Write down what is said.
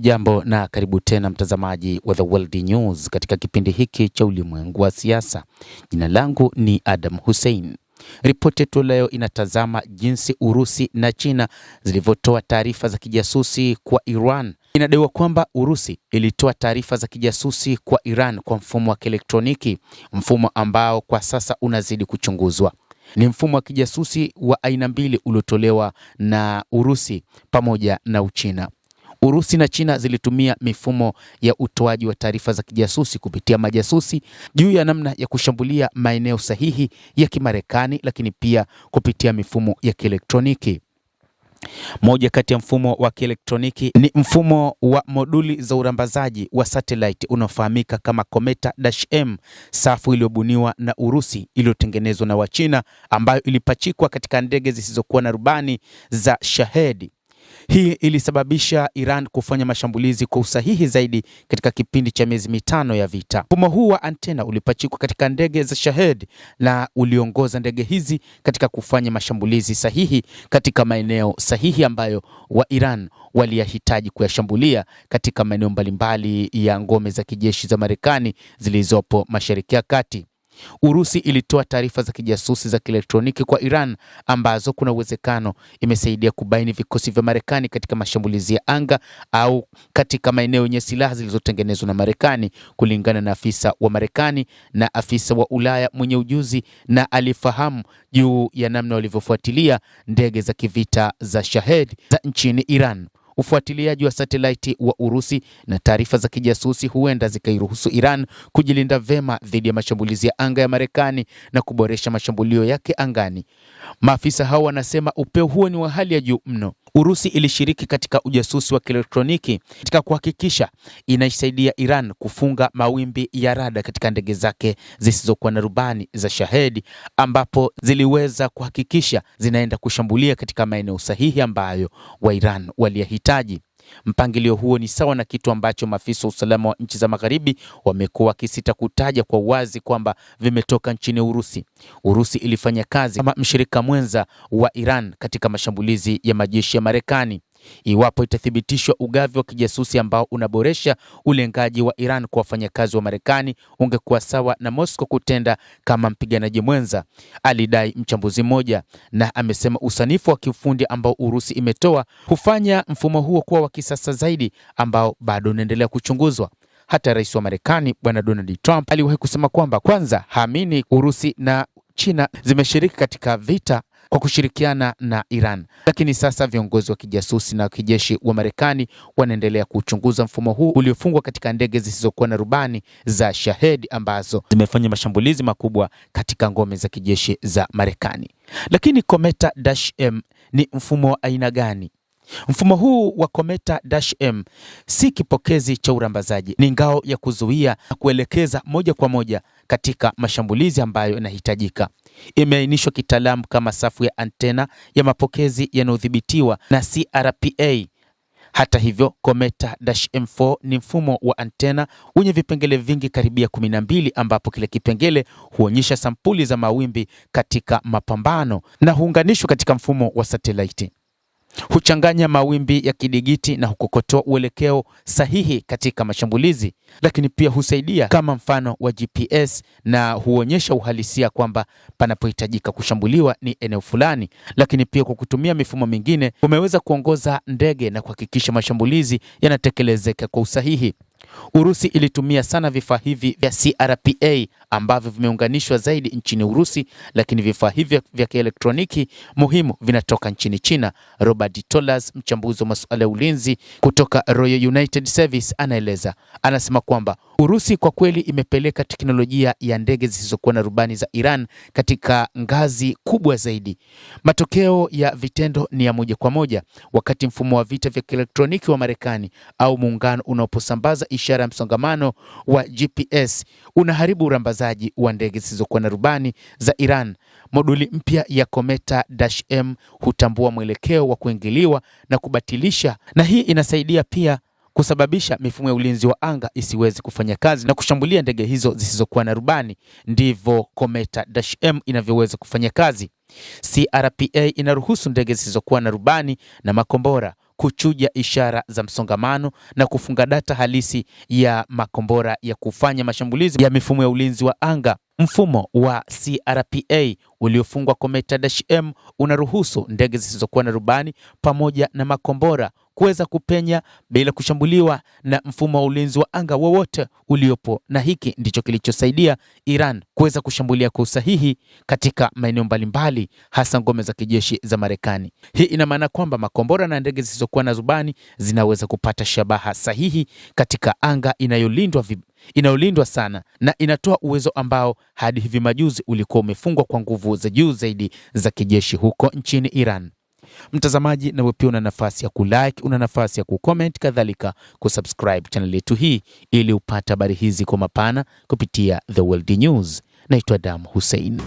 Jambo na karibu tena mtazamaji wa The World News katika kipindi hiki cha ulimwengu wa siasa. Jina langu ni Adam Hussein. Ripoti yetu leo inatazama jinsi Urusi na China zilivyotoa taarifa za kijasusi kwa Iran. Inadaiwa kwamba Urusi ilitoa taarifa za kijasusi kwa Iran kwa mfumo wa kielektroniki, mfumo ambao kwa sasa unazidi kuchunguzwa. Ni mfumo wa kijasusi wa aina mbili uliotolewa na Urusi pamoja na Uchina. Urusi na China zilitumia mifumo ya utoaji wa taarifa za kijasusi kupitia majasusi juu ya namna ya kushambulia maeneo sahihi ya Kimarekani, lakini pia kupitia mifumo ya kielektroniki. Moja kati ya mfumo wa kielektroniki ni mfumo wa moduli za urambazaji wa satellite unaofahamika kama Cometa-M, safu iliyobuniwa na Urusi iliyotengenezwa na Wachina, ambayo ilipachikwa katika ndege zisizokuwa na rubani za Shahed. Hii ilisababisha Iran kufanya mashambulizi kwa usahihi zaidi katika kipindi cha miezi mitano ya vita. Mfumo huu wa antena ulipachikwa katika ndege za Shahed na uliongoza ndege hizi katika kufanya mashambulizi sahihi katika maeneo sahihi ambayo wa Iran waliyahitaji kuyashambulia katika maeneo mbalimbali ya ngome za kijeshi za Marekani zilizopo Mashariki ya Kati. Urusi ilitoa taarifa za kijasusi za kielektroniki kwa Iran ambazo kuna uwezekano imesaidia kubaini vikosi vya Marekani katika mashambulizi ya anga au katika maeneo yenye silaha zilizotengenezwa na Marekani, kulingana na afisa wa Marekani na afisa wa Ulaya mwenye ujuzi na alifahamu juu ya namna walivyofuatilia ndege za kivita za Shahed za nchini Iran. Ufuatiliaji wa satellite wa Urusi na taarifa za kijasusi huenda zikairuhusu Iran kujilinda vema dhidi ya mashambulizi ya anga ya Marekani na kuboresha mashambulio yake angani. Maafisa hao wanasema upeo huo ni wa hali ya juu mno. Urusi ilishiriki katika ujasusi wa kielektroniki katika kuhakikisha inaisaidia Iran kufunga mawimbi ya rada katika ndege zake zisizokuwa na rubani za Shahed, ambapo ziliweza kuhakikisha zinaenda kushambulia katika maeneo sahihi ambayo wa Iran waliyahitaji. Mpangilio huo ni sawa na kitu ambacho maafisa wa usalama wa nchi za Magharibi wamekuwa wakisita kutaja kwa uwazi kwamba vimetoka nchini Urusi. Urusi ilifanya kazi kama mshirika mwenza wa Iran katika mashambulizi ya majeshi ya Marekani. Iwapo itathibitishwa ugavi wa kijasusi ambao unaboresha ulengaji wa Iran kwa wafanyakazi wa Marekani, ungekuwa sawa na Moscow kutenda kama mpiganaji mwenza, alidai mchambuzi mmoja, na amesema usanifu wa kiufundi ambao Urusi imetoa hufanya mfumo huo kuwa wa kisasa zaidi, ambao bado unaendelea kuchunguzwa. Hata rais wa Marekani Bwana Donald Trump aliwahi kusema kwamba kwanza haamini Urusi na China zimeshiriki katika vita kwa kushirikiana na Iran. Lakini sasa viongozi wa kijasusi na kijeshi wa Marekani wanaendelea kuchunguza mfumo huu uliofungwa katika ndege zisizokuwa na rubani za Shahed ambazo zimefanya mashambulizi makubwa katika ngome za kijeshi za Marekani. Lakini Cometa-M ni mfumo wa aina gani? Mfumo huu wa Cometa-M si kipokezi cha urambazaji, ni ngao ya kuzuia na kuelekeza moja kwa moja katika mashambulizi ambayo inahitajika. Imeainishwa kitaalamu kama safu ya antena ya mapokezi yanayodhibitiwa na CRPA. Hata hivyo, Cometa-M4 ni mfumo wa antena wenye vipengele vingi karibia 12, ambapo kila kipengele huonyesha sampuli za mawimbi katika mapambano na huunganishwa katika mfumo wa satellite. Huchanganya mawimbi ya kidigiti na hukokotoa uelekeo sahihi katika mashambulizi, lakini pia husaidia kama mfano wa GPS na huonyesha uhalisia kwamba panapohitajika kushambuliwa ni eneo fulani. Lakini pia kwa kutumia mifumo mingine umeweza kuongoza ndege na kuhakikisha mashambulizi yanatekelezeka kwa usahihi. Urusi ilitumia sana vifaa hivi vya CRPA ambavyo vimeunganishwa zaidi nchini Urusi, lakini vifaa hivi vya kielektroniki muhimu vinatoka nchini China. Robert Tollers, mchambuzi wa masuala ya ulinzi kutoka Royal United Service, anaeleza. Anasema kwamba Urusi kwa kweli imepeleka teknolojia ya ndege zisizokuwa na rubani za Iran katika ngazi kubwa zaidi. Matokeo ya vitendo ni ya moja kwa moja, wakati mfumo wa vita vya kielektroniki wa Marekani au muungano unaposambaza ishara ya msongamano wa GPS unaharibu urambazaji wa ndege zisizokuwa na rubani za Iran. Moduli mpya ya Cometa-M hutambua mwelekeo wa kuingiliwa na kubatilisha, na hii inasaidia pia kusababisha mifumo ya ulinzi wa anga isiwezi kufanya kazi na kushambulia ndege hizo zisizokuwa na rubani. Ndivyo Cometa-M inavyoweza kufanya kazi. CRPA inaruhusu ndege zisizokuwa na rubani na makombora kuchuja ishara za msongamano na kufunga data halisi ya makombora ya kufanya mashambulizi ya mifumo ya ulinzi wa anga. Mfumo wa CRPA uliofungwa kwa Meta-M unaruhusu ndege zisizokuwa na rubani pamoja na makombora kuweza kupenya bila kushambuliwa na mfumo wa ulinzi wa anga wowote uliopo, na hiki ndicho kilichosaidia Iran kuweza kushambulia kwa usahihi katika maeneo mbalimbali, hasa ngome za kijeshi za Marekani. Hii ina maana kwamba makombora na ndege zisizokuwa na rubani zinaweza kupata shabaha sahihi katika anga inayolindwa sana, na inatoa uwezo ambao hadi hivi majuzi ulikuwa umefungwa kwa nguvu za juu zaidi za kijeshi huko nchini Iran. Mtazamaji, na wewe pia una nafasi ya kulike, una nafasi ya kucomment, kadhalika kusubscribe channel yetu hii ili upate habari hizi kwa mapana kupitia The World News. Naitwa Adam Hussein.